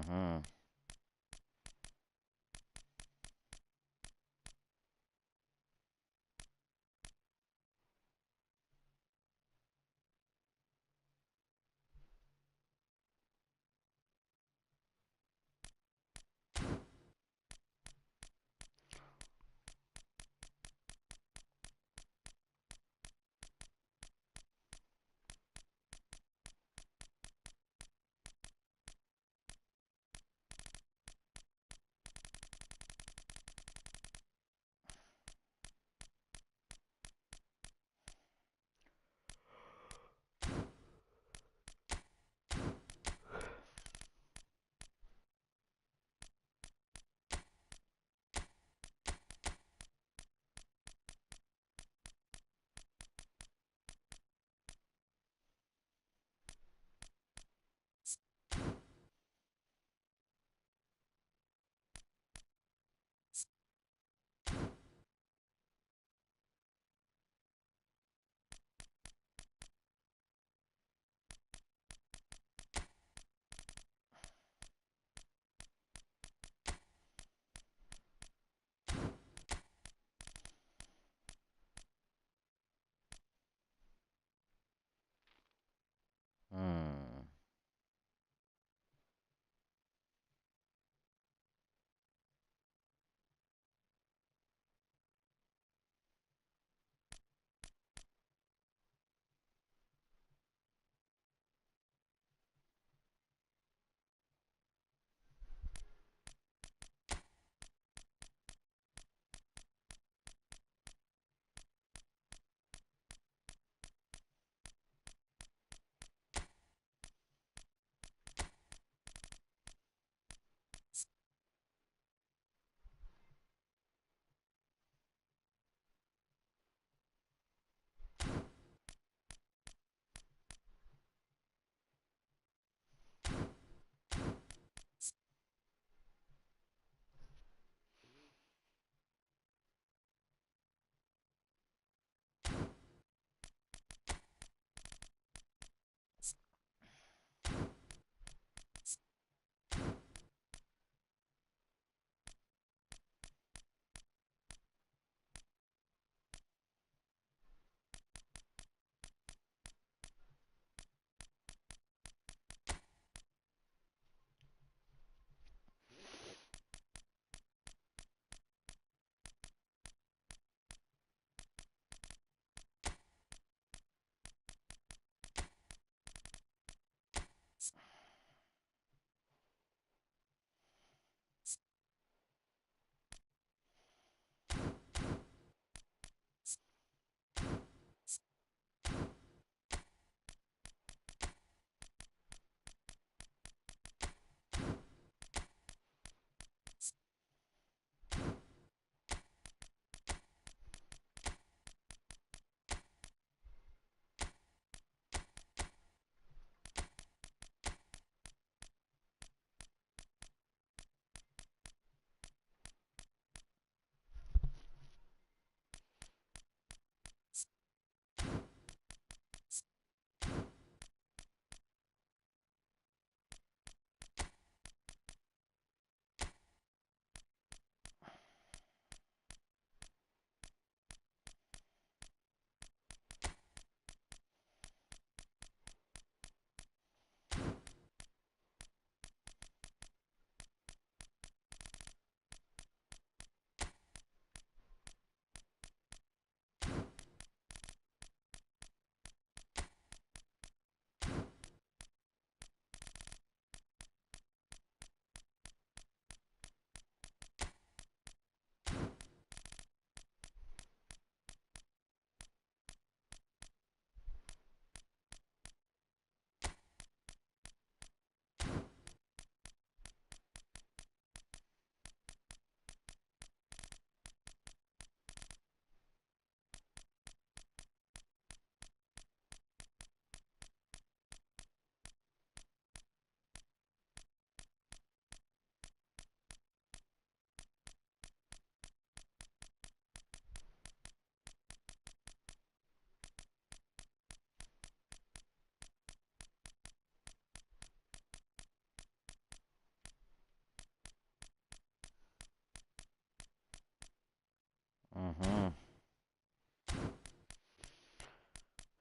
Mm-hmm.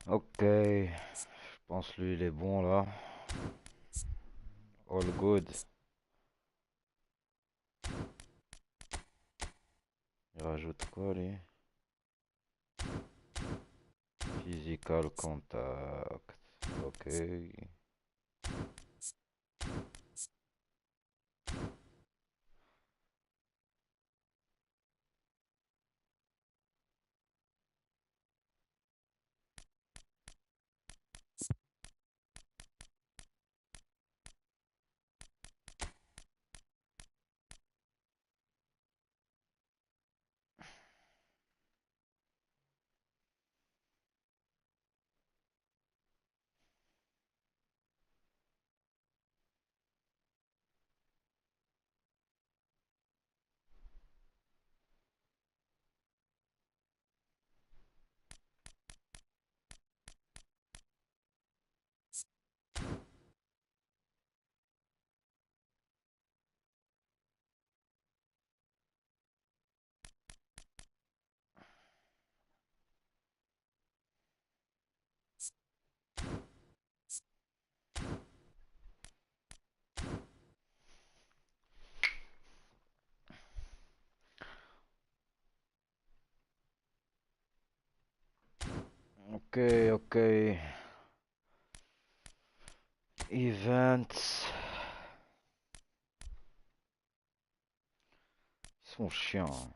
Ok, je pense lui il est bon là. All good. Il rajoute quoi lui? Physical contact. Ok. Ok, ok. Events. Ils sont chiants.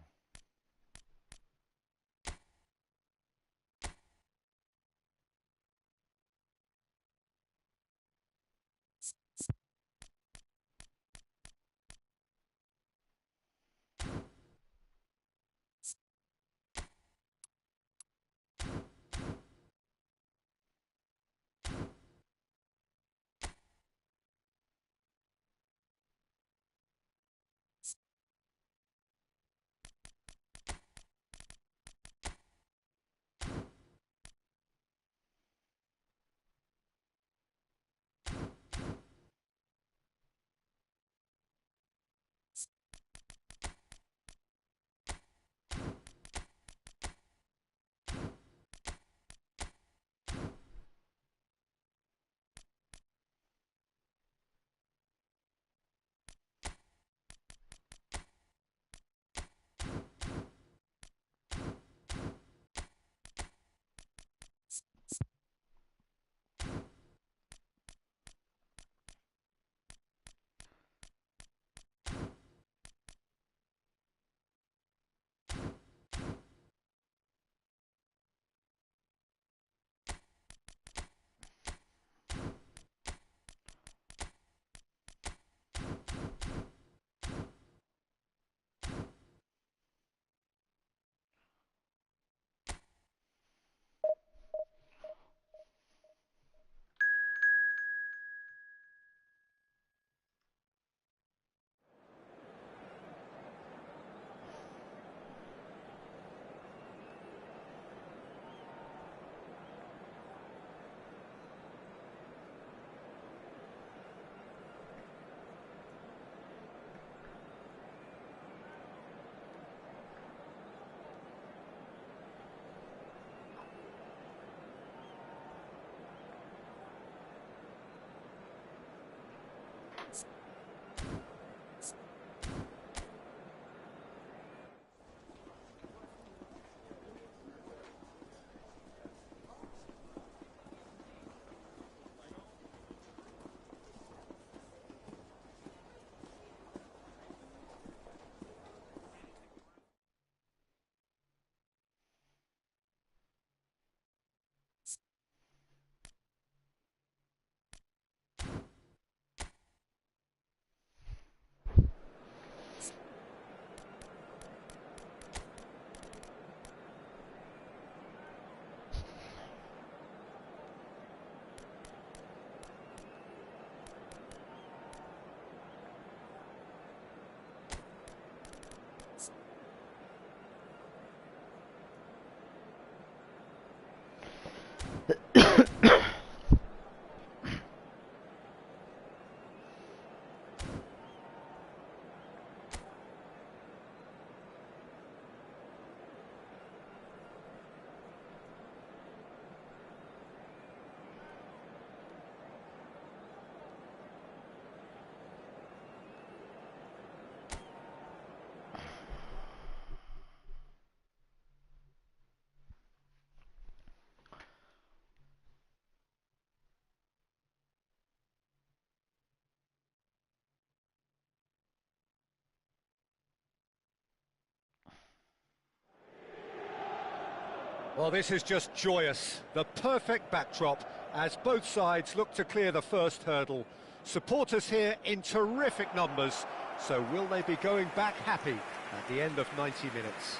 Well, this is just joyous. The perfect backdrop as both sides look to clear the first hurdle. Supporters here in terrific numbers. So will they be going back happy at the end of 90 minutes?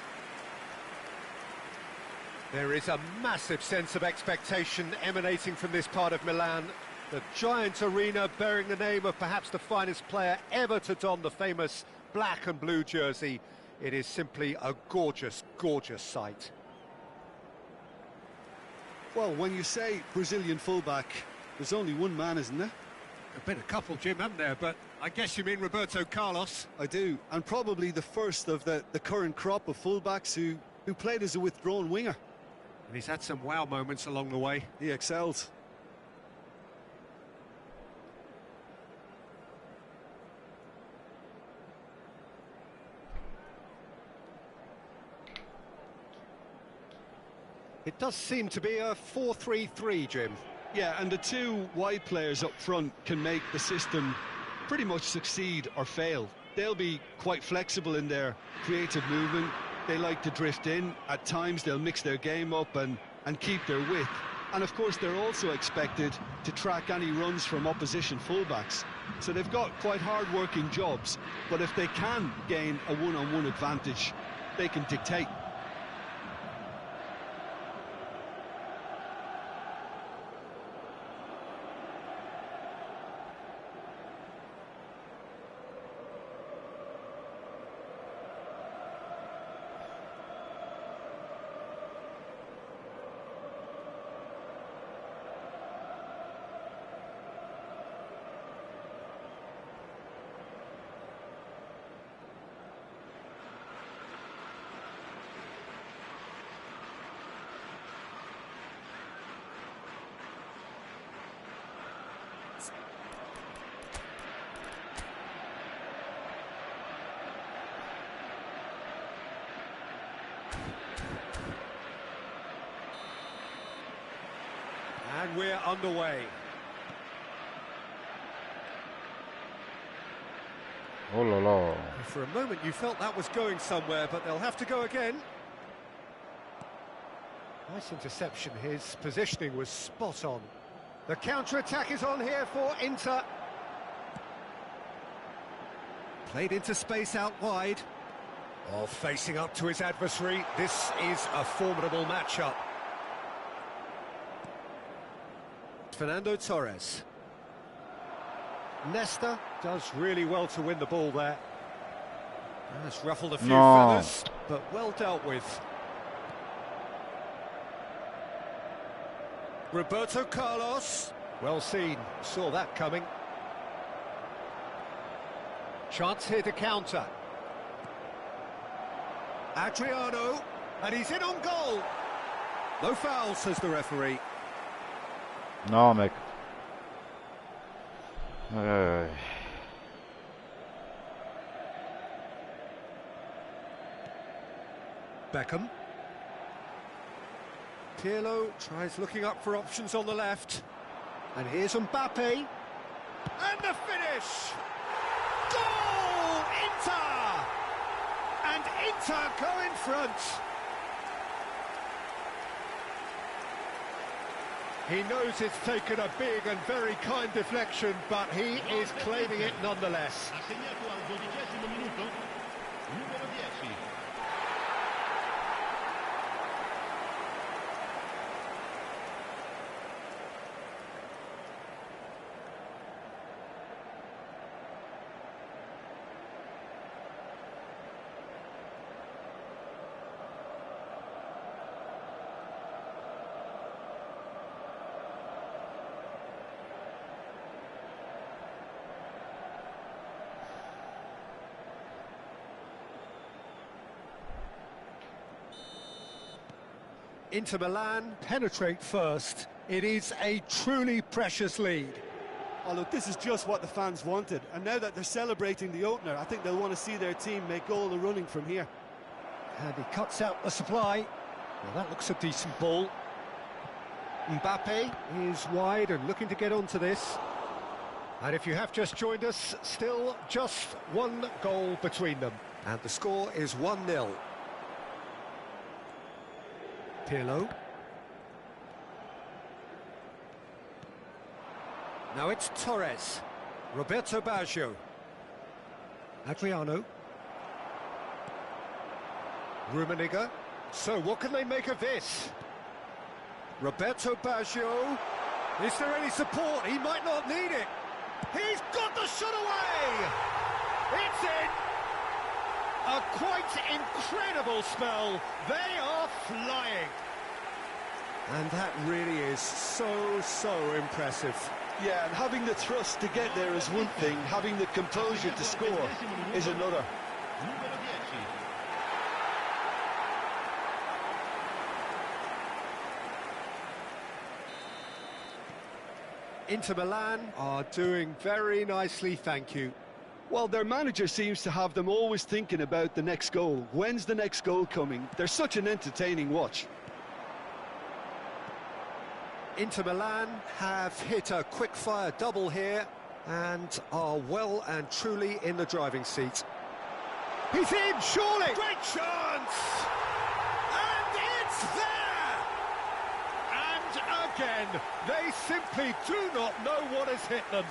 There is a massive sense of expectation emanating from this part of Milan. The giant arena bearing the name of perhaps the finest player ever to don the famous black and blue jersey. It is simply a gorgeous, gorgeous sight. Well, when you say Brazilian fullback, there's only one man, isn't there? There's been a couple, Jim, haven't there? But I guess you mean Roberto Carlos. I do, and probably the first of the current crop of fullbacks who played as a withdrawn winger. And he's had some wow moments along the way. He excels. It does seem to be a 4-3-3, Jim. Yeah, and the two wide players up front can make the system pretty much succeed or fail. They'll be quite flexible in their creative movement. They like to drift in. At times they'll mix their game up and keep their width. And of course they're also expected to track any runs from opposition fullbacks. So they've got quite hard-working jobs, but if they can gain a one-on-one advantage, they can dictate. And we're underway. Oh la la. For a moment you felt that was going somewhere, but they'll have to go again. Nice interception. His positioning was spot on. The counter-attack is on here for Inter. Played into space out wide. Oh, facing up to his adversary. This is a formidable matchup. Fernando Torres. Nesta does really well to win the ball there. Has ruffled a few feathers, but well dealt with. Roberto Carlos. Well seen, saw that coming. Chance here to counter. Adriano, and he's in on goal. No foul, says the referee. Non, mec. Ouais. Beckham. Pirlo tries looking up for options on the left. And here's Mbappe. And the finish! Goal! Inter! And Inter go in front. He knows it's taken a big and very kind deflection, but he is claiming it nonetheless. Inter Milan penetrate first. It is a truly precious lead. Oh, look, this is just what the fans wanted. And now that they're celebrating the opener, I think they'll want to see their team make all the running from here. And he cuts out the supply. Well, that looks a decent ball. Mbappe is wide and looking to get onto this. And if you have just joined us, still just one goal between them. And the score is 1-0. Pirlo. Now it's Torres. Roberto Baggio. Adriano. Rummenigge. So what can they make of this? Roberto Baggio. Is there any support? He might not need it. He's got the shot away! It's in! A quite incredible spell. They are flying. And that really is so impressive. Yeah, and having the thrust to get there is one thing, having the composure to score is another. Inter Milan are doing very nicely, thank you. Well, their manager seems to have them always thinking about the next goal. When's the next goal coming? They're such an entertaining watch. Inter Milan have hit a quick-fire double here and are well and truly in the driving seat. He's in, surely! Great chance! And it's there! And again, they simply do not know what has hit them.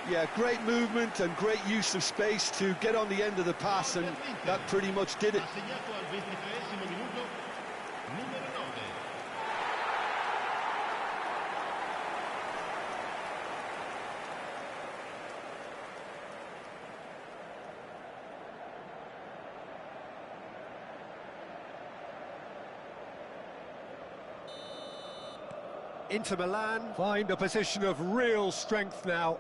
Yeah, great movement and great use of space to get on the end of the pass, and that pretty much did it. Inter Milan find a position of real strength now.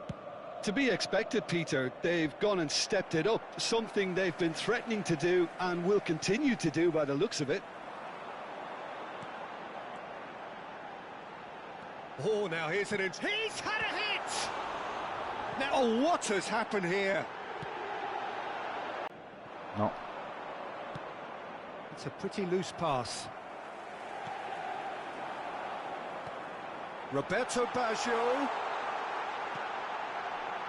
To be expected, Peter. They've gone and stepped it up, something they've been threatening to do and will continue to do by the looks of it. Oh, now here's an inch. He's had a hit! Now, what has happened here? No. It's a pretty loose pass. Roberto Baggio.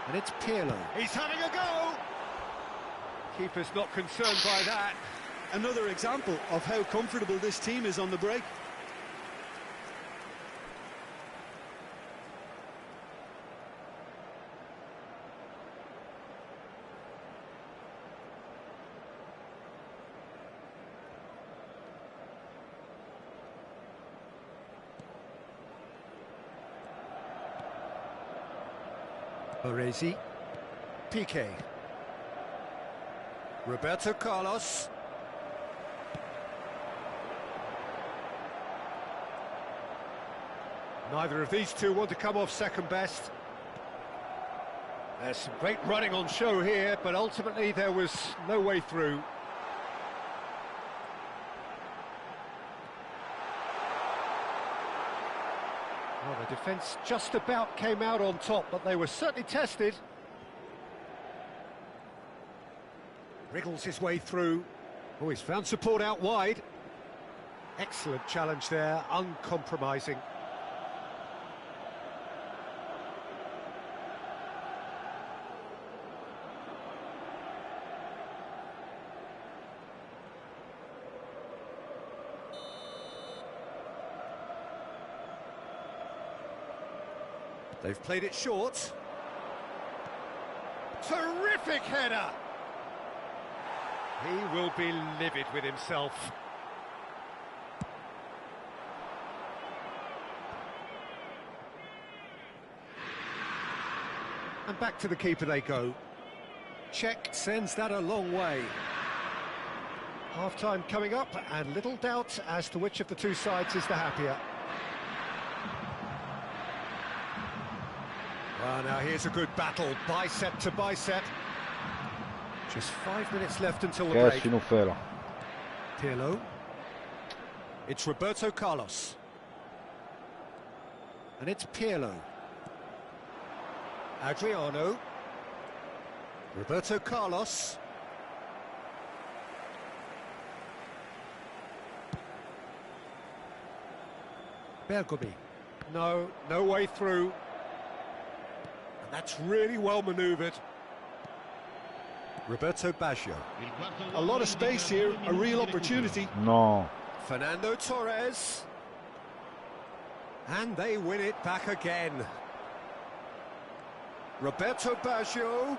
And it's Pirlo. He's having a go! Keeper's not concerned by that. Another example of how comfortable this team is on the break. Baresi, Piqué, Roberto Carlos, neither of these two want to come off second best. There's some great running on show here, but ultimately there was no way through. Well, the defence just about came out on top, but they were certainly tested. Wriggles his way through. Oh, he's found support out wide. Excellent challenge there, uncompromising. They've played it short. Terrific header! He will be livid with himself. And back to the keeper they go. Czech sends that a long way. Half-time coming up, and little doubt as to which of the two sides is the happier. Well, now here's a good battle, bicep to bicep. Just 5 minutes left until the break. Pirlo. It's Roberto Carlos. And it's Pirlo. Adriano. Roberto Carlos. Bergomi. No way through. And that's really well manoeuvred. Roberto Baggio. A lot of space here, a real opportunity. No. Fernando Torres. And they win it back again. Roberto Baggio.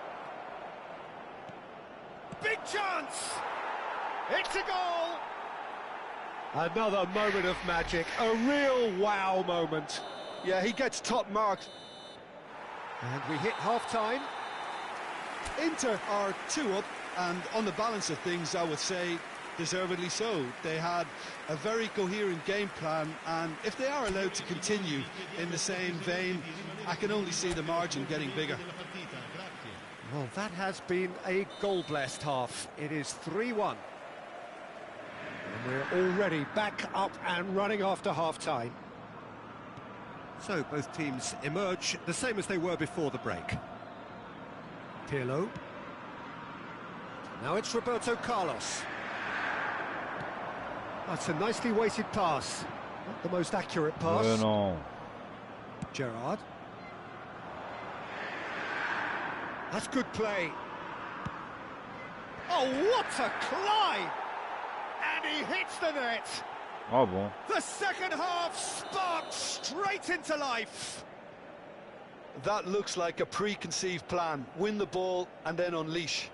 Big chance! It's a goal! Another moment of magic, a real wow moment. Yeah, he gets top marks. And we hit half-time. Inter are 2 up, and on the balance of things, I would say deservedly so. They had a very coherent game plan, and if they are allowed to continue in the same vein, I can only see the margin getting bigger. Well, that has been a goal-blessed half. It is 3-1. And we're already back up and running after half-time. So both teams emerge the same as they were before the break. Pirlo. Now it's Roberto Carlos. That's a nicely weighted pass. Not the most accurate pass. Non. Gerrard. That's good play. Oh, what a climb! And he hits the net. Ah bon. The second half sparked straight into life. That looks like a preconceived plan. Win the ball and then unleash.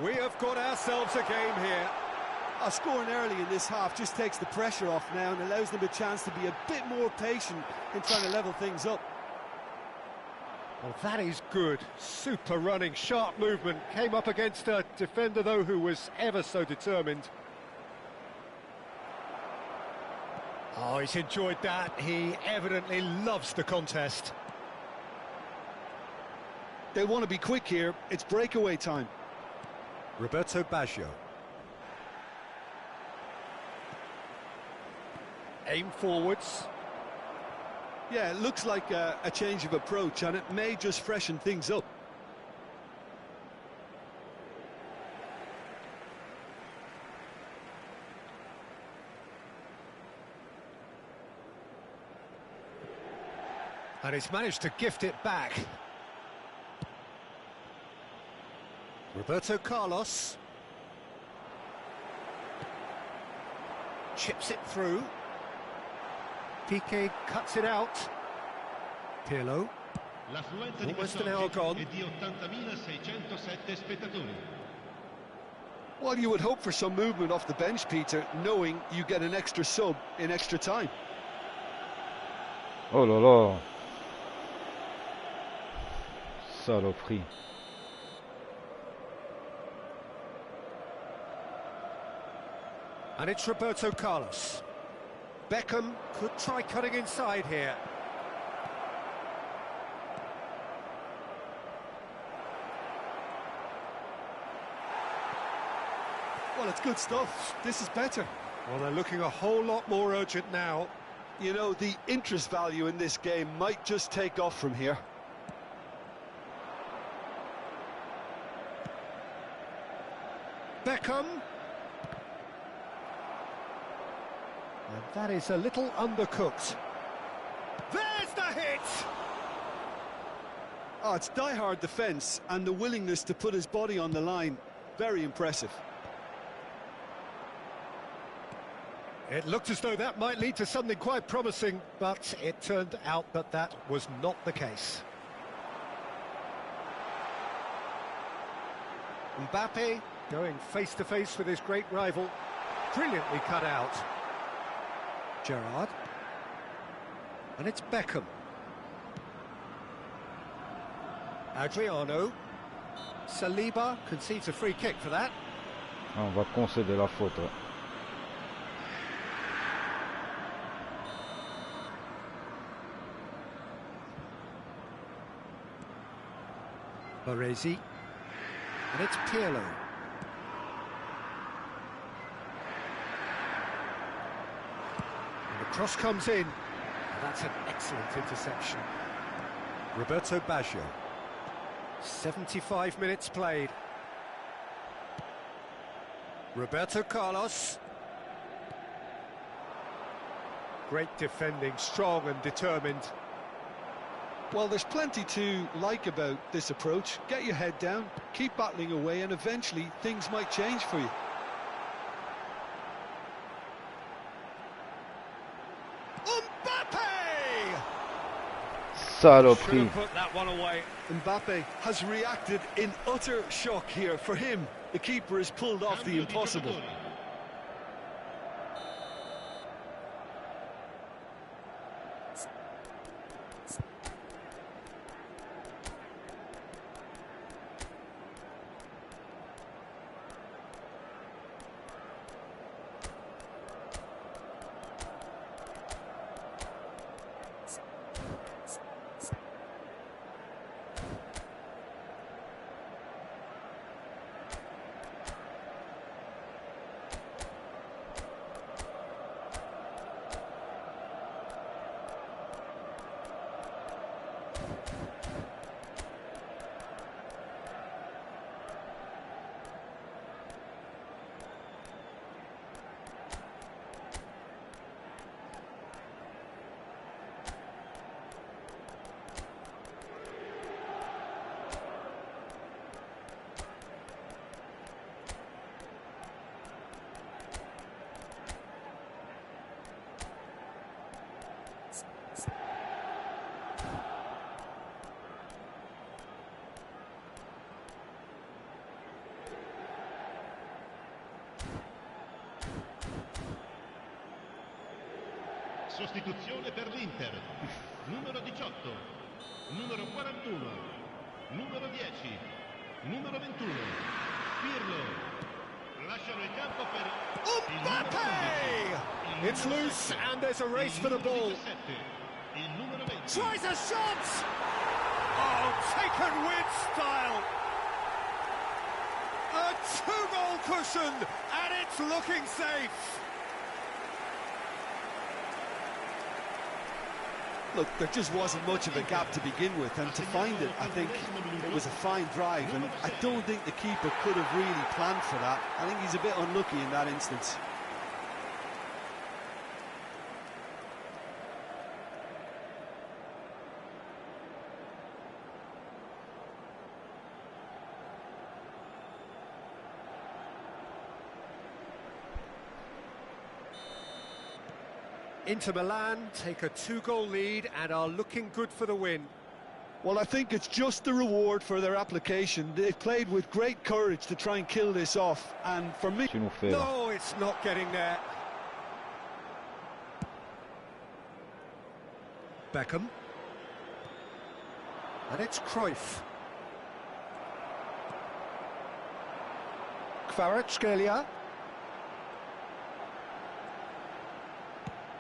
We have got ourselves a game here. Scoring early in this half just takes the pressure off now and allows them a chance to be a bit more patient in trying to level things up. Well, that is good. Super running, sharp movement. Came up against a defender, though, who was ever so determined. Oh, he's enjoyed that. He evidently loves the contest. They want to be quick here. It's breakaway time. Roberto Baggio. Aim forwards. Yeah, it looks like a change of approach, and it may just freshen things up. And he's managed to gift it back. Roberto Carlos. Chips it through. Piqué cuts it out. Pirlo. Almost an hour gone. Well, you would hope for some movement off the bench, Peter, knowing you get an extra sub in extra time. Oh là là. Saloperie. And it's Roberto Carlos. Beckham could try cutting inside here. Well, it's good stuff. This is better. Well, they're looking a whole lot more urgent now. You know, the interest value in this game might just take off from here. Beckham. And that is a little undercooked. There's the hit! Oh, it's die-hard defence and the willingness to put his body on the line. Very impressive. It looked as though that might lead to something quite promising, but it turned out that that was not the case. Mbappe going face-to-face with his great rival. Brilliantly cut out. Gerrard. And it's Beckham. Adriano. Saliba concedes a free kick for that. On va concéder la faute. Ouais. Baresi. And it's Pirlo. And the cross comes in. And that's an excellent interception. Roberto Baggio. 75 minutes played. Roberto Carlos. Great defending, strong and determined. Well, there's plenty to like about this approach. Get your head down, keep battling away, and eventually things might change for you. Saloperie. put that one away. Mbappe has reacted in utter shock here. For him, the keeper has pulled off the impossible. Sostituzione per l'Inter. Numero 18, numero 41, numero 10, numero 21. Pirlo. Lasciano il campo per Mbappe! It's loose and there's a race for the ball. il numero 20. Tries a shot! Oh, taken with style. A two-goal cushion and it's looking safe. Look, there just wasn't much of a gap to begin with, and to find it, I think it was a fine drive, and I don't think the keeper could have really planned for that. I think he's a bit unlucky in that instance. Inter Milan take a two-goal lead and are looking good for the win. Well, I think it's just the reward for their application. They've played with great courage to try and kill this off, and for me... Tu nous fais là. No, it's not getting there. Beckham. And it's Cruyff. Kvaratskhelia.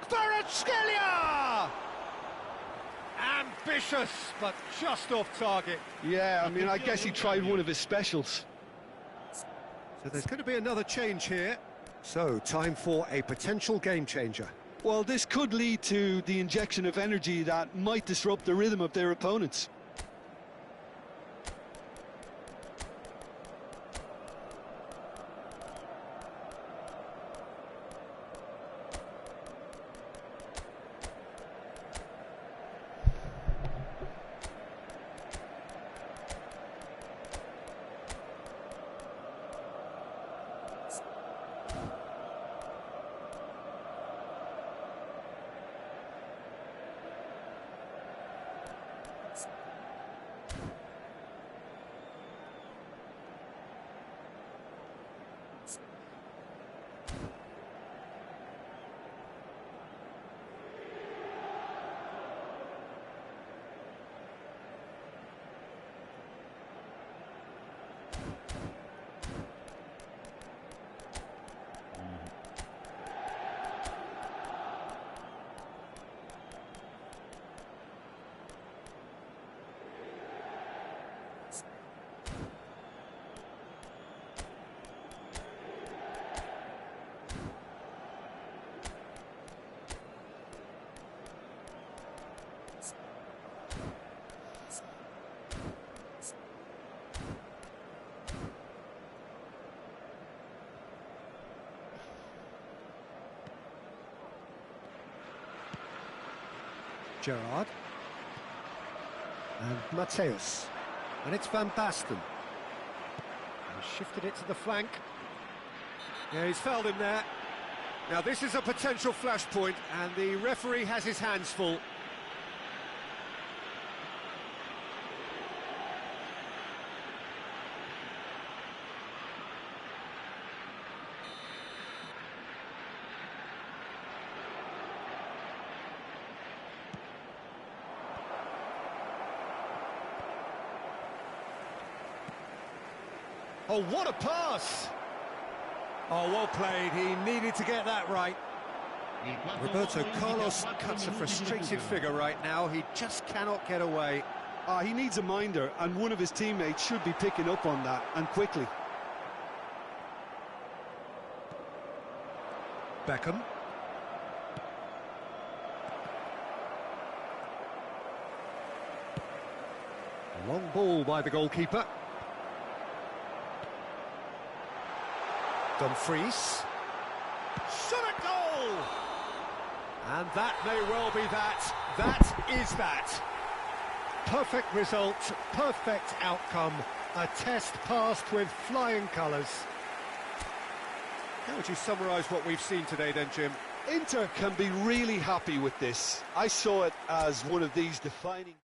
Kvaratskhelia! Ambitious, but just off target. Yeah, I mean, I guess he tried one of his specials. So there's going to be another change here. So, time for a potential game changer. Well, this could lead to the injection of energy that might disrupt the rhythm of their opponents. Gerrard. And Mateus. And it's Van Basten. He's shifted it to the flank. Yeah, he's fouled him there. Now this is a potential flashpoint, and the referee has his hands full. Oh, what a pass! Oh, well played. He needed to get that right. Roberto Carlos cuts a frustrated figure right now. He just cannot get away. He needs a minder, and one of his teammates should be picking up on that, and quickly. Beckham. Long ball by the goalkeeper. Dumfries. Shot at goal! And that may well be that. That is that. Perfect result, perfect outcome. A test passed with flying colours. How would you summarise what we've seen today then, Jim? Inter can be really happy with this. I saw it as one of these defining...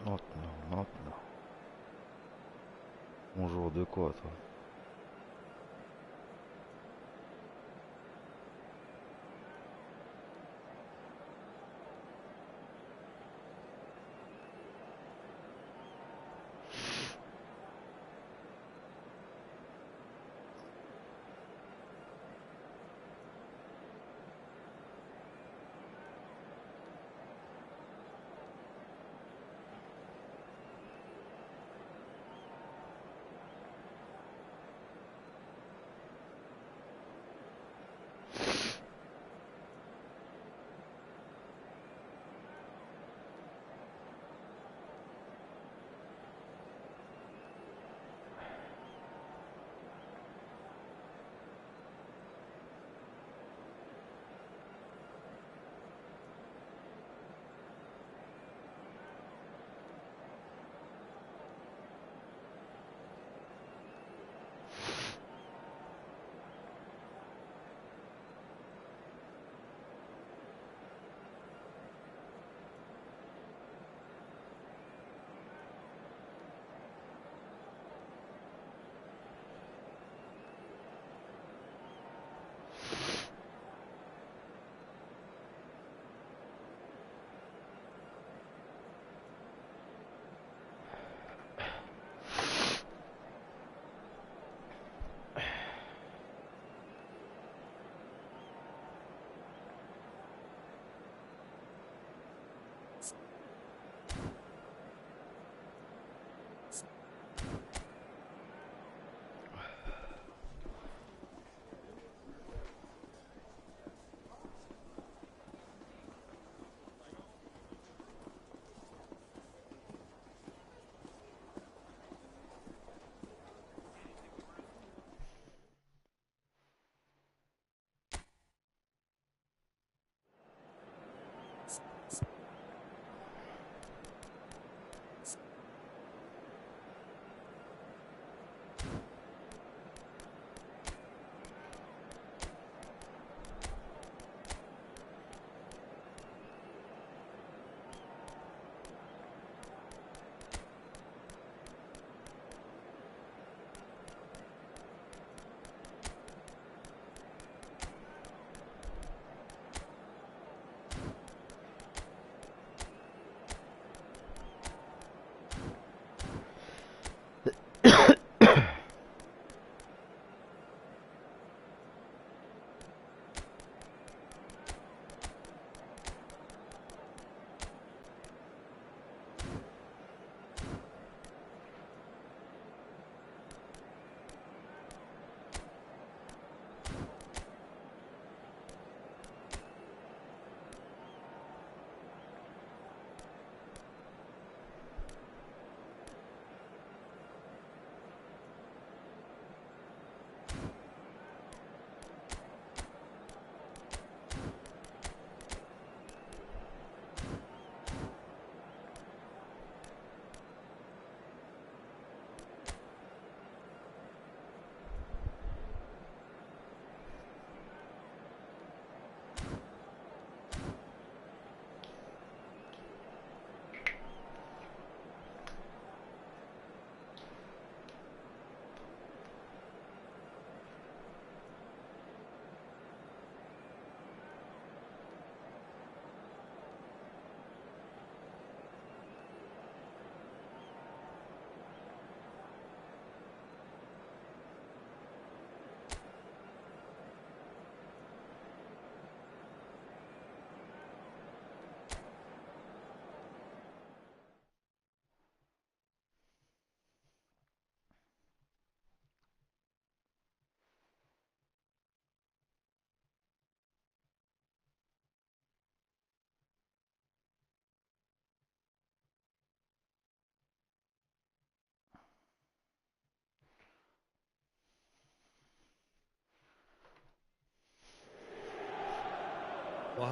Maintenant, maintenant. Bonjour de quoi, toi?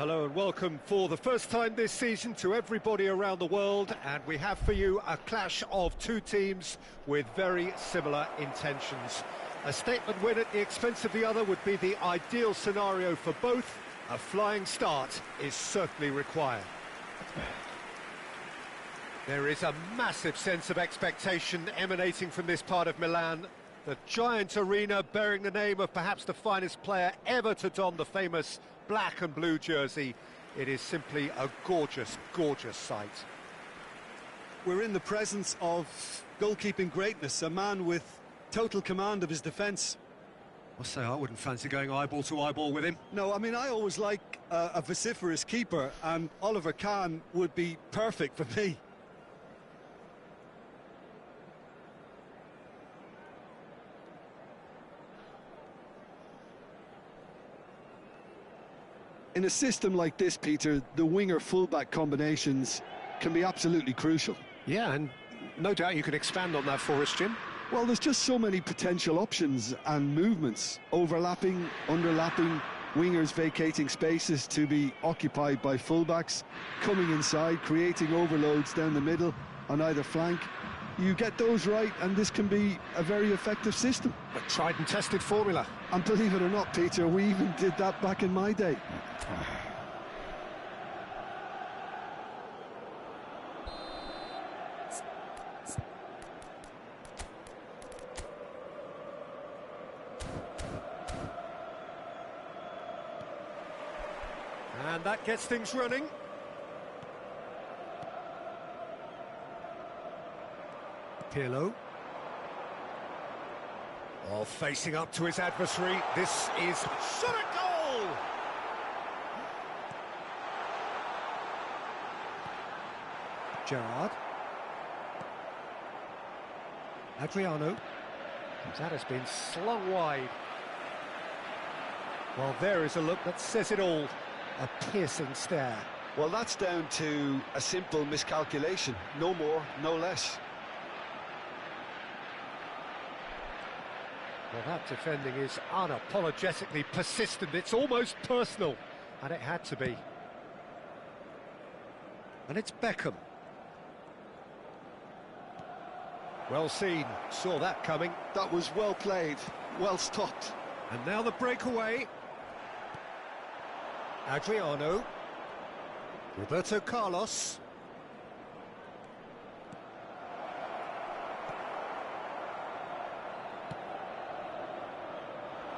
hello and welcome for the first time this season to everybody around the world, and we have for you a clash of two teams with very similar intentions. A statement win at the expense of the other would be the ideal scenario for both. A flying start is certainly required. There is a massive sense of expectation emanating from this part of Milan. The giant arena bearing the name of perhaps the finest player ever to don the famous black and blue jersey. It is simply a gorgeous, gorgeous sight. We're in the presence of goalkeeping greatness, a man with total command of his defence. I'll say I wouldn't fancy going eyeball to eyeball with him. No, I mean, I always like a vociferous keeper, and Oliver Kahn would be perfect for me. In a system like this, Peter, the winger-fullback combinations can be absolutely crucial. Yeah, and no doubt you can expand on that for us, Jim. Well, there's just so many potential options and movements, overlapping, underlapping, wingers vacating spaces to be occupied by fullbacks, coming inside, creating overloads down the middle on either flank. You get those right, and this can be a very effective system. A tried and tested formula. And believe it or not, Peter, we even did that back in my day. And that gets things running. Pirlo. Oh, facing up to his adversary. This is shot at goal! Gerrard. Adriano. That has been slung wide. Well, there is a look that says it all. A piercing stare. Well, that's down to a simple miscalculation. No more, no less. Well, that defending is unapologetically persistent. It's almost personal, and it had to be. And it's Beckham. Well seen, saw that coming. That was well played, well stopped. And now the breakaway. Adriano. Roberto Carlos.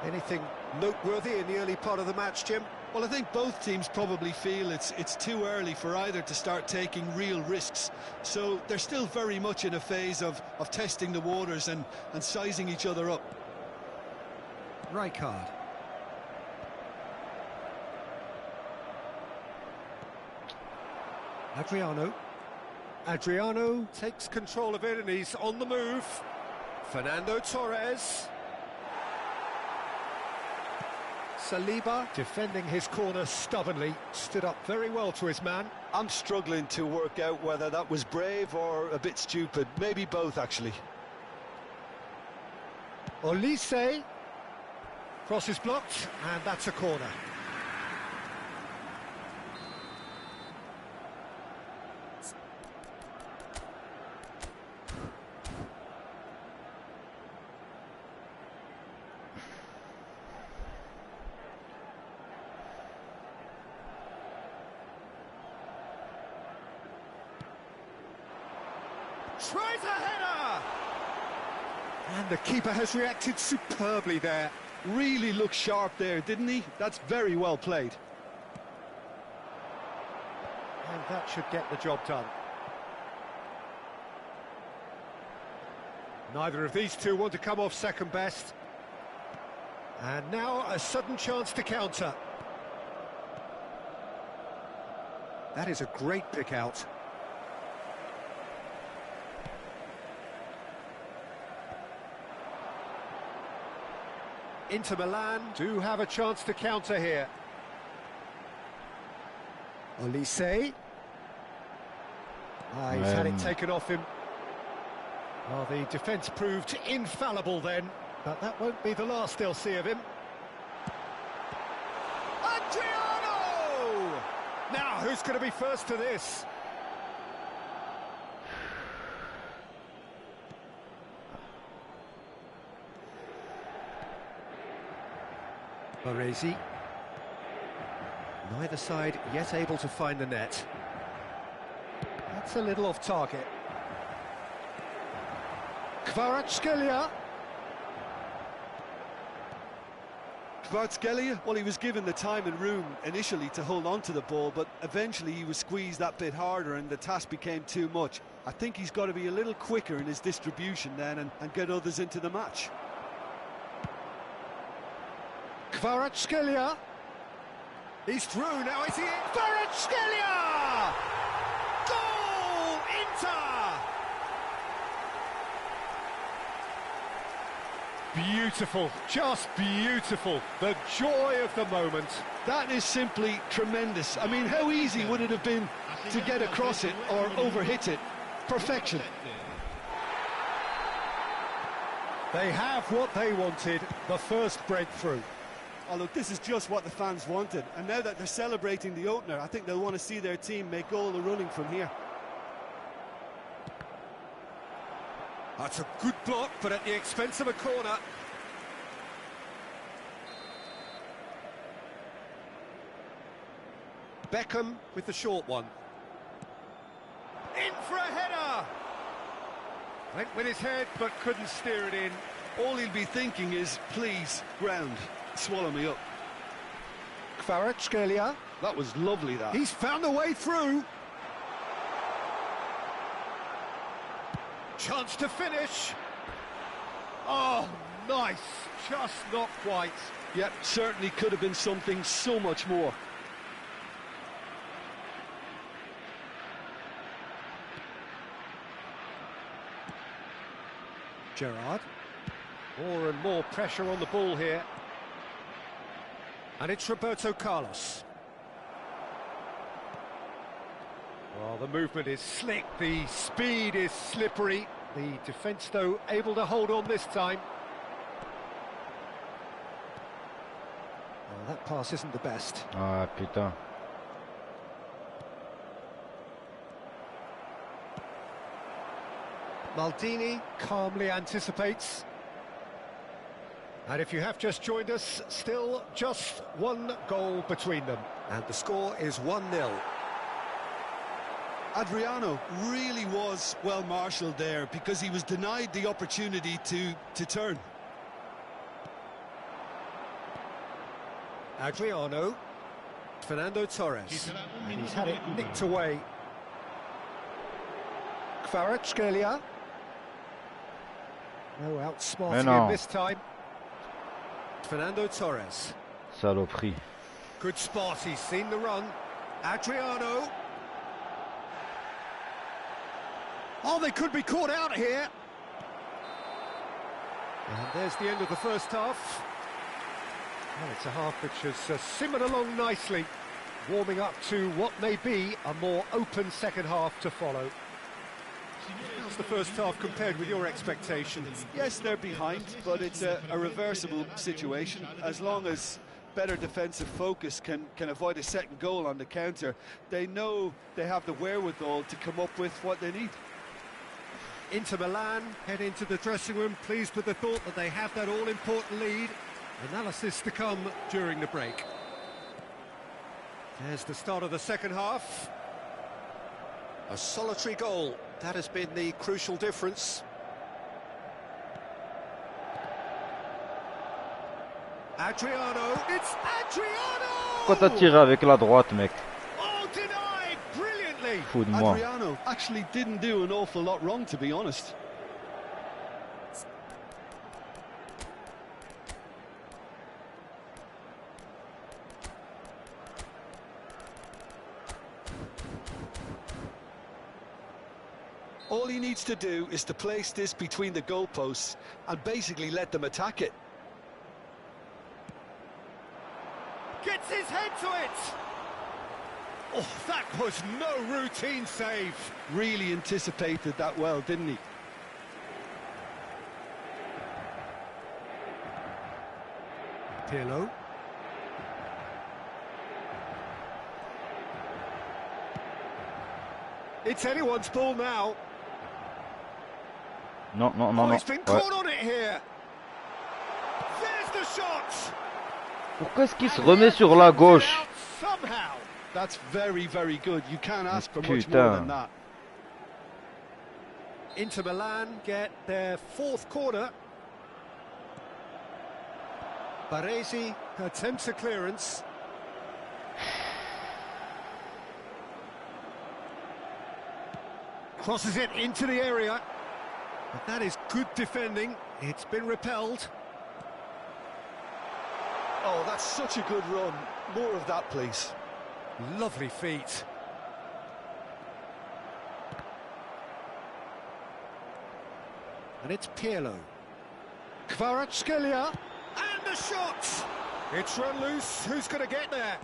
Anything noteworthy in the early part of the match, Jim? Well, I think both teams probably feel it's too early for either to start taking real risks. So they're still very much in a phase of testing the waters and sizing each other up. Rijkaard. Adriano. Adriano takes control of it and he's on the move. Fernando Torres. Saliba defending his corner stubbornly, stood up very well to his man. I'm struggling to work out whether that was brave or a bit stupid. Maybe both, actually. Olise. Cross is blocked, and that's a corner. Tries a header! And the keeper has reacted superbly there. Really looked sharp there, didn't he? That's very well played. And that should get the job done. Neither of these two want to come off second best. And now a sudden chance to counter. That is a great pick out. Inter Milan do have a chance to counter here. Olise. He's had it taken off him. Well, the defence proved infallible then, but that won't be the last they'll see of him. Adriano! who's going to be first to this? Baresi. Neither side yet able to find the net. That's a little off target. Kvaratskhelia. Kvaratskhelia, well, he was given the time and room initially to hold on to the ball, but eventually he was squeezed that bit harder and the task became too much. I think he's got to be a little quicker in his distribution then and get others into the match. Kvaratskhelia. He's through, now is he in? Kvaratskhelia! Goal! Inter! Beautiful, just beautiful. The joy of the moment. That is simply tremendous. I mean, how easy would it have been to get across it or overhit it? Perfection. They have what they wanted, the first breakthrough. Oh, look, this is just what the fans wanted. And now that they're celebrating the opener, I think they'll want to see their team make all the running from here. That's a good block, but at the expense of a corner. Beckham with the short one. In for a header! Went with his head, but couldn't steer it in. All he'll be thinking is, please, ground, swallow me up. Kvaratskhelia. That was lovely, that. He's found a way through. Chance to finish. Oh, nice. Just not quite. Yep, certainly could have been something so much more. Gerrard. More and more pressure on the ball here. And it's Roberto Carlos. Well, the movement is slick, the speed is slippery. The defence, though, able to hold on this time. Well, that pass isn't the best. Ah, putain. Maldini calmly anticipates. And if you have just joined us, still just one goal between them. And the score is 1-0. Adriano really was well marshalled there because he was denied the opportunity to turn. Adriano. Fernando Torres. And he's had it nicked away. Kvaratskhelia. No outsmarting him this time. Fernando Torres. Saloperie. Good spot, he's seen the run. Adriano. Oh, they could be caught out here. And there's the end of the first half. Well, it's a half which has simmered along nicely, warming up to what may be a more open second half to follow. How's the first half compared with your expectations? Yes, they're behind, but it's a reversible situation. As long as better defensive focus can avoid a second goal on the counter, they know they have the wherewithal to come up with what they need. Inter Milan head into the dressing room pleased with the thought that they have that all-important lead. Analysis to come during the break. There's the start of the second half. A solitary goal, that has been the crucial difference. Adriano, it's Adriano! Pourquoi t'as tiré avec la droite, mec? Oh, denied brilliantly! Fou de moi. Adriano actually didn't do an awful lot wrong, to be honest. All he needs to do is to place this between the goalposts and basically let them attack it. Gets his head to it! Oh, that was no routine save. Really anticipated that well, didn't he? Pirlo. It's anyone's ball now. Non, non, non, Oh, non. he's been Ouais. caught on it here. There's the shot. Pourquoi est-ce qu'il se And remet he sur la has gauche? it out somehow. That's very, very good. You can't ask for much more than Putain. that. Inter Milan get their fourth corner. Baresi attempts a clearance. Crosses it into the area. But that is good defending. It's been repelled. Oh, that's such a good run. More of that, please. Lovely feet. And it's Pirlo. Kvaratskhelia. And the shot! It's run loose. Who's going to get there?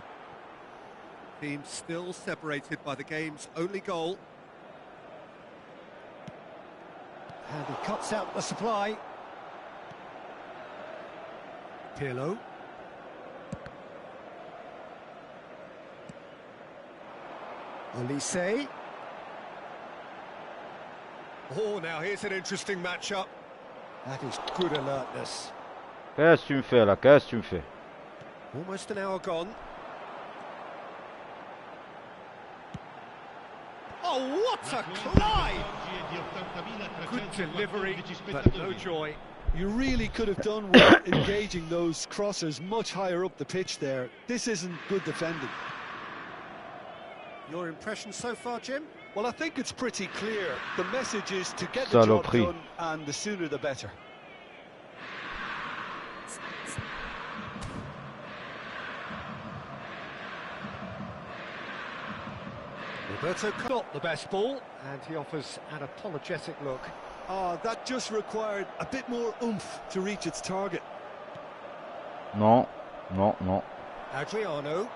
Team still separated by the game's only goal. And he cuts out the supply. Pirlo. Olise. Oh, now here's an interesting matchup. That is good alertness. Qu'est-ce que tu me fais là? Qu'est-ce que tu me fais? Almost an hour gone. Oh, what a climb! Good delivery, but no joy. You really could have done with engaging those crossers much higher up the pitch there. This isn't good defending. Your impression so far, Jim? Well, I think it's pretty clear. The message is to get the job Saloperie. done, and the sooner the better. Roberto got the best ball, and he offers an apologetic look. That just required a bit more oomph to reach its target. Non, non, non. Adriano.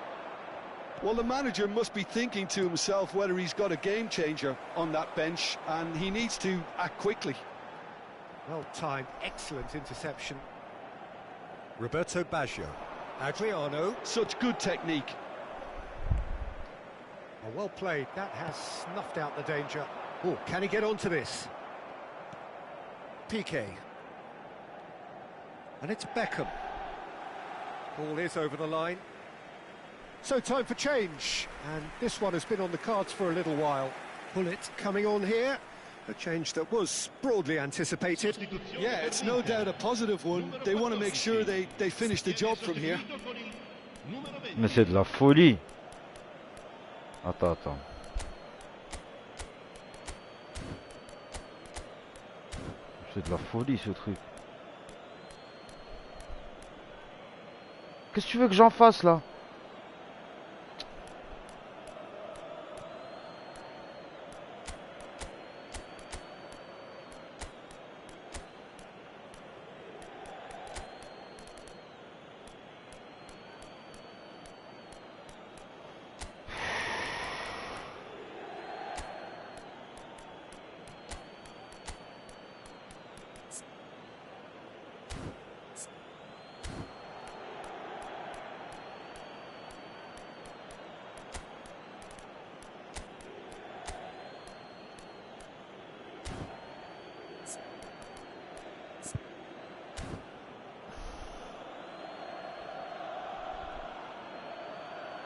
Well, the manager must be thinking to himself whether he's got a game changer on that bench, and he needs to act quickly. Well-timed, excellent interception. Roberto Baggio. Adriano. Such good technique. Oh, well played. That has snuffed out the danger. Oh, can he get onto this? Piqué. And it's Beckham. Ball is over the line. So time for change. And this one has been on the cards for a little while. Bullet coming on here. A change that was broadly anticipated. Yeah, it's no doubt a positive one. They want to make sure they finish the job from here. Mais c'est de la folie. Attends, attends. C'est de la folie ce truc. Qu'est-ce que tu veux que j'en fasse là?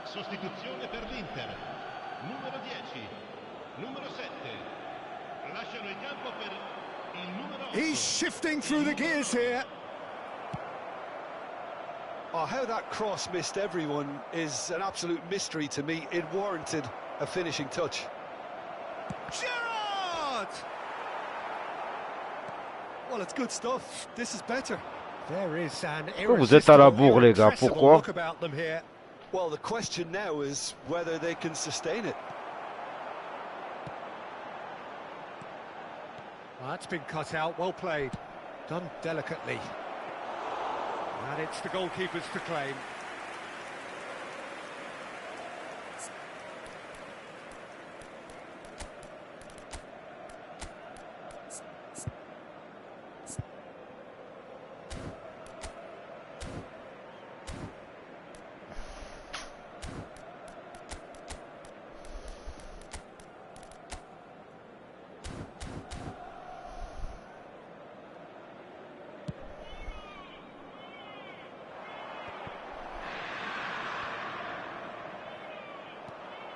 Sostituzione per l'Inter. Numero 10, numero 7. Lasciano il campo per il numero 8. He's shifting through the gears here. Oh, how that cross missed everyone is an absolute mystery to me. It warranted a finishing touch. Gerrard! Well, it's good stuff. This is better. There is an Pourquoi vous êtes à la bourre, les gars? irrepressible Pourquoi? look about them here. Well, the question now is whether they can sustain it. Well, that's been cut out, well played. Done delicately. And it's the goalkeepers to claim.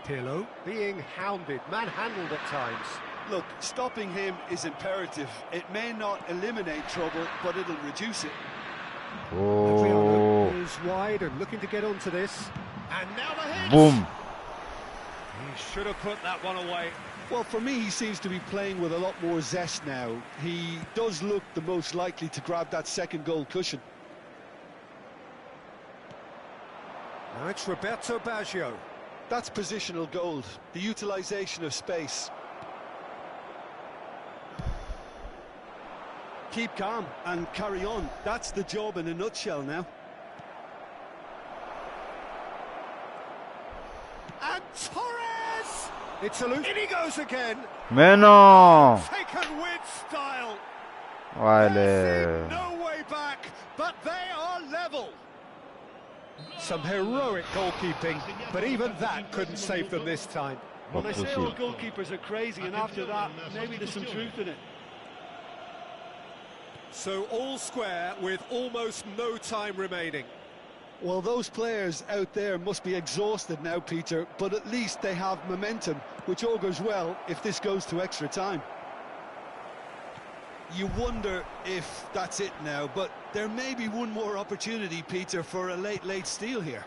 Pirlo being hounded, manhandled at times. Look, stopping him is imperative. It may not eliminate trouble, but it'll reduce it. Oh, Adriano is wide and looking to get onto this. And now the hit! boom. He should have put that one away. Well, for me, he seems to be playing with a lot more zest now. He does look the most likely to grab that second goal cushion. Now it's Roberto Baggio. That's positional gold, the utilisation of space. Keep calm and carry on. That's the job in a nutshell now. And Torres! It's a loose. In he goes again. Mais non. Taken with style. Ouais, There's les... no way back, but they are level. Some heroic goalkeeping, but even that couldn't save them this time. Well, they say all Possible. goalkeepers are crazy, and after that, maybe there's some truth in it. So all square with almost no time remaining. Well, those players out there must be exhausted now, Peter, but at least they have momentum, which augurs well if this goes to extra time. You wonder if that's it now, but there may be one more opportunity, Peter, for a late steal here.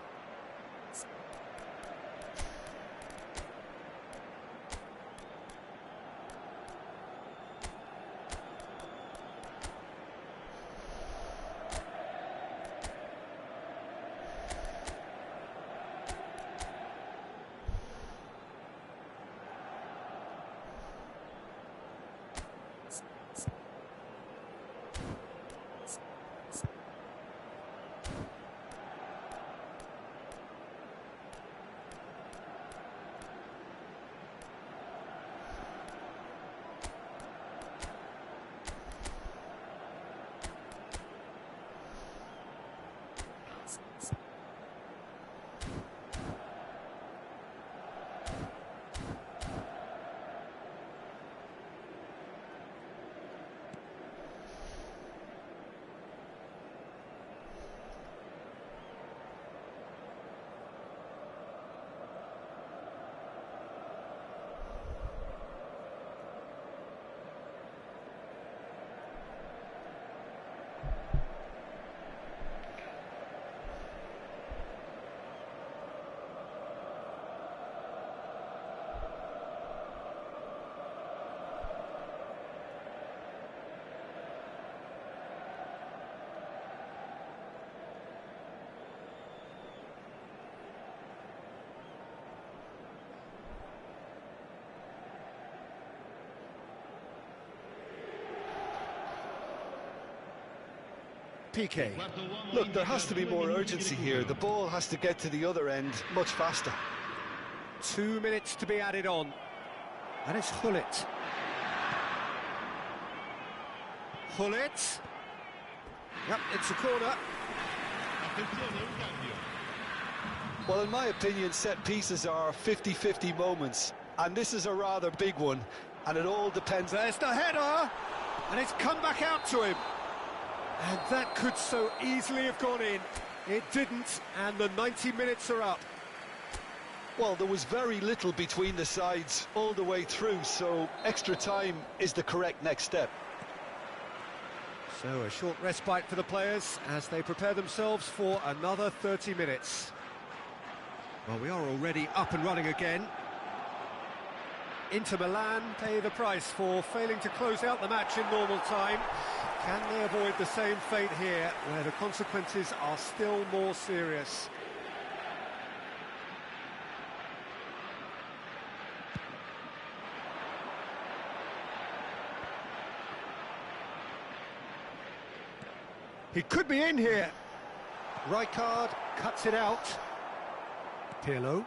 PK. Look, there has to be more urgency here. The ball has to get to the other end much faster. 2 minutes to be added on. And it's Hullet. Hullet. Yep, it's a corner. Attenzione, un cambio. Well, in my opinion, set pieces are 50-50 moments, and this is a rather big one, and it all depends. There's the header, and it's come back out to him. And that could so easily have gone in. It didn't, and the 90 minutes are up. Well, there was very little between the sides all the way through, so extra time is the correct next step. So a short respite for the players as they prepare themselves for another 30 minutes. Well, we are already up and running again. Inter Milan pay the price for failing to close out the match in normal time. Can they avoid the same fate here, where the consequences are still more serious? He could be in here. Rijkaard cuts it out. Pirlo.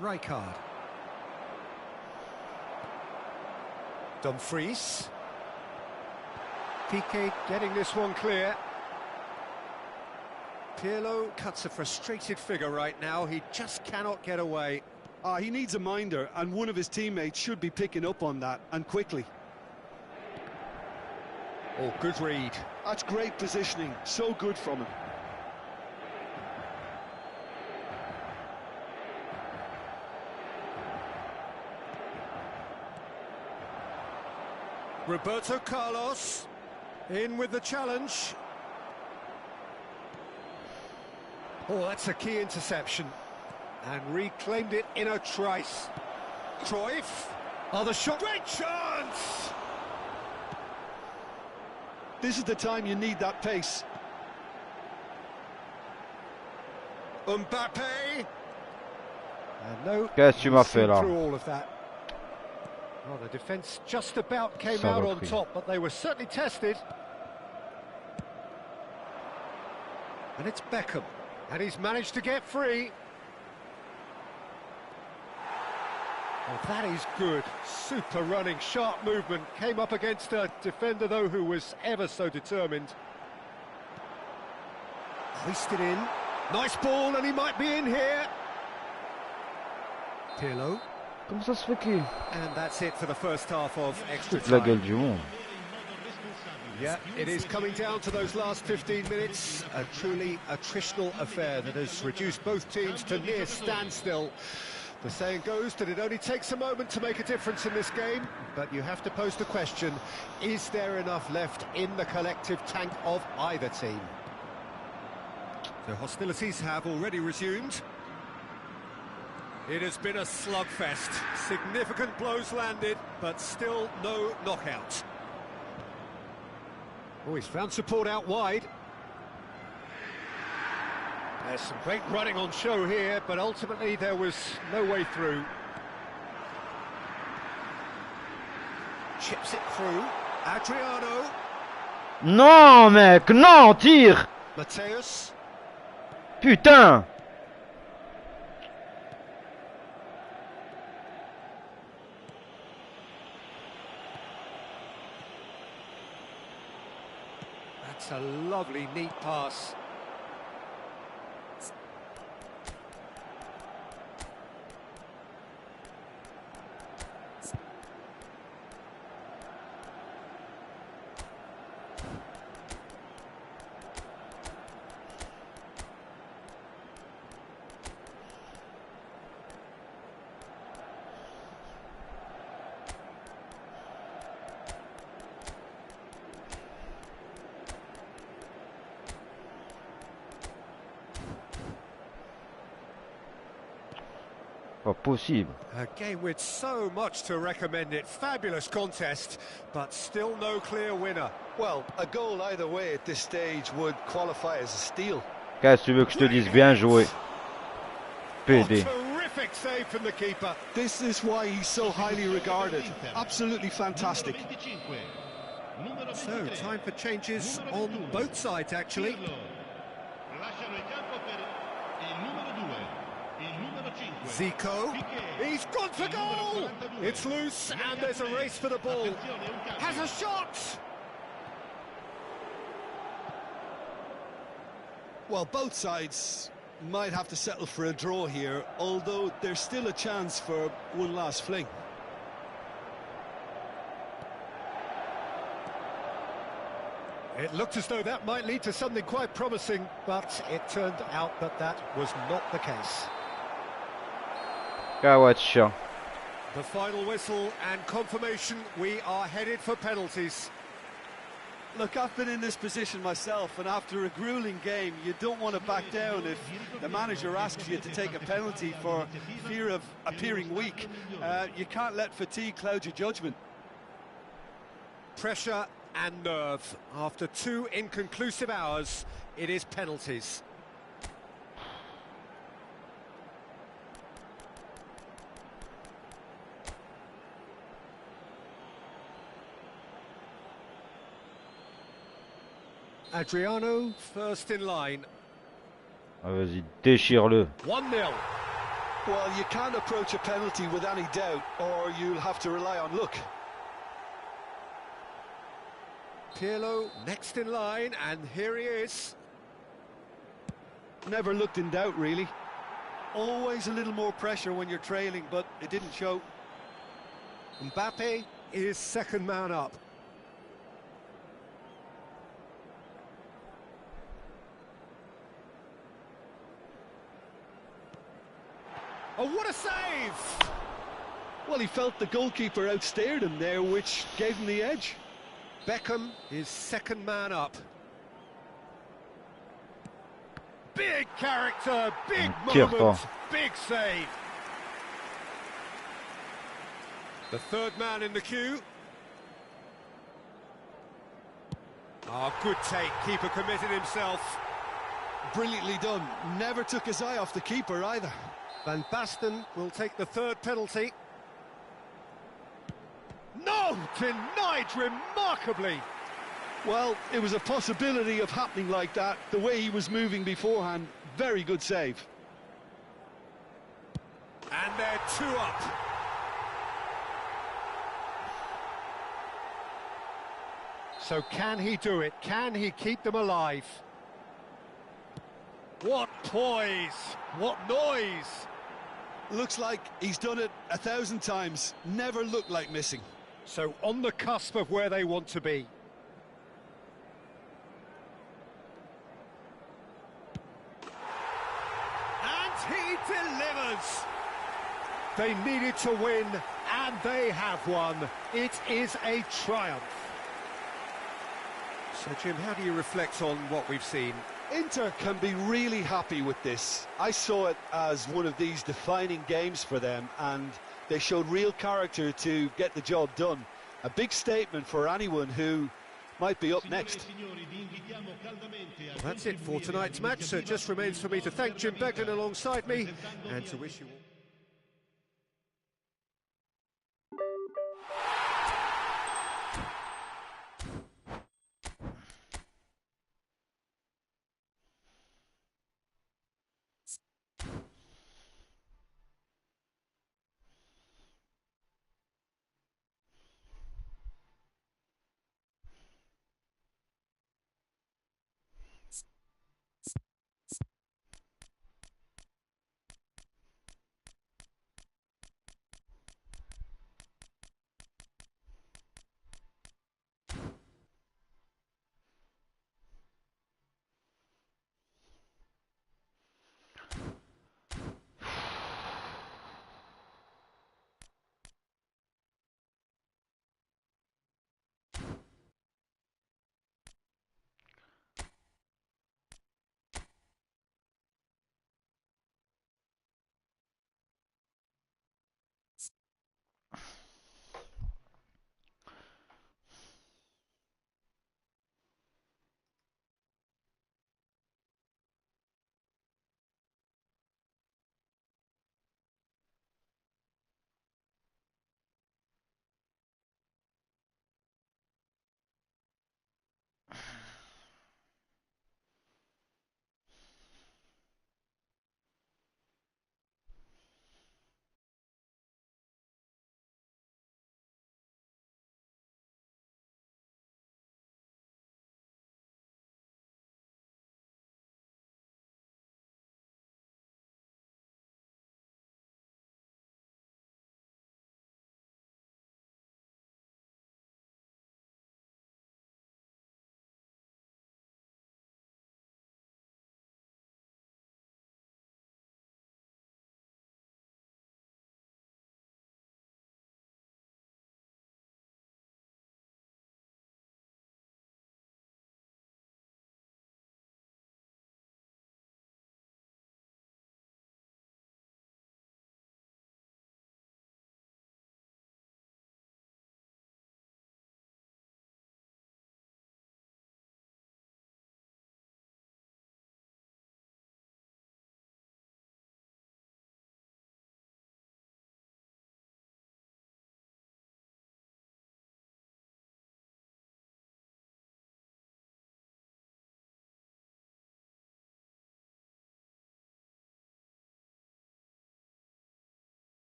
Rijkaard. Dumfries. Piqué getting this one clear. Pirlo cuts a frustrated figure right now. He just cannot get away. He needs a minder, and one of his teammates should be picking up on that, and quickly. Oh, good read. That's great positioning, so good from him. Roberto Carlos in with the challenge. Oh, that's a key interception. And reclaimed it in a trice. Cruyff. Oh, the shot. Great chance! This is the time you need that pace. Mbappe. And no, Qu'est-ce que tu m'as fait là? through all of that. Well, the defence just about came out on top, but they were certainly tested. And it's Beckham, and he's managed to get free. Oh, that is good. Super running, sharp movement. Came up against a defender, though, who was ever so determined. Hoisted in. Nice ball, and he might be in here. Pirlo. Comment ça se fait qu'il... And that's it for the first half of extra Toute la time. gueule du monde. Yeah, it is coming down to those last 15 minutes. A truly attritional affair that has reduced both teams to near standstill. The saying goes that it only takes a moment to make a difference in this game, but you have to pose the question, is there enough left in the collective tank of either team? The hostilities have already resumed. It has been a slugfest. Significant blows landed, but still no knockout. Oh, he's found support out wide. There's some great running on show here, but ultimately there was no way through. Chips it through. Adriano. Non, mec, non, tire! Mateus. Putain! That's a lovely, neat pass. Pas possible. A game with so much to recommend it. Fabulous contest, but still no clear winner. Well, a goal either way at this stage would qualify as a steal. Qu'est-ce que tu veux que je te dise? Bien joué. PD. Oh, terrific save from the keeper. This is why he's so highly regarded. Absolutely fantastic. So, time for changes on both sides, actually. Lasciano il campo per il numero 2, il numero 5. Zico, he's gone for goal! It's loose and there's a race for the ball. Has a shot! Well, both sides might have to settle for a draw here, although there's still a chance for one last fling. It looked as though that might lead to something quite promising, but it turned out that that was not the case. Kawacha. The final whistle and confirmation, we are headed for penalties. Look, I've been in this position myself, and after a grueling game, you don't want to back down if the manager asks you to take a penalty for fear of appearing weak. You can't let fatigue cloud your judgment. Pressure and nerve. After 2 inconclusive hours, it is penalties. Adriano, first in line. Ah, vas-y, déchire-le. 1-0. Well, you can't approach a penalty with any doubt, or you'll have to rely on luck. Pirlo next in line, and here he is. Never looked in doubt, really. Always a little more pressure when you're trailing, but it didn't show. Mbappe is second man up. Oh, what a save! Well, he felt the goalkeeper outsteered him there, which gave him the edge. Beckham is second man up. Big character, big Tire moment, pas. big save. The third man in the queue. Oh, good take, keeper committed himself. Brilliantly done. Never took his eye off the keeper either. Van Basten will take the third penalty. No! Denied remarkably! Well, it was a possibility of happening like that. The way he was moving beforehand, very good save. And they're 2 up. So can he do it? Can he keep them alive? What poise! What noise! Looks like he's done it 1,000 times. Never looked like missing. So on the cusp of where they want to be. And he delivers! They needed to win, and they have won. It is a triumph. So, Jim, how do you reflect on what we've seen? Inter can be really happy with this. I saw it as one of these defining games for them, and they showed real character to get the job done. A big statement for anyone who might be up next. That's it for tonight's match, so it just remains for me to thank Jim Beglin alongside me and to wish you all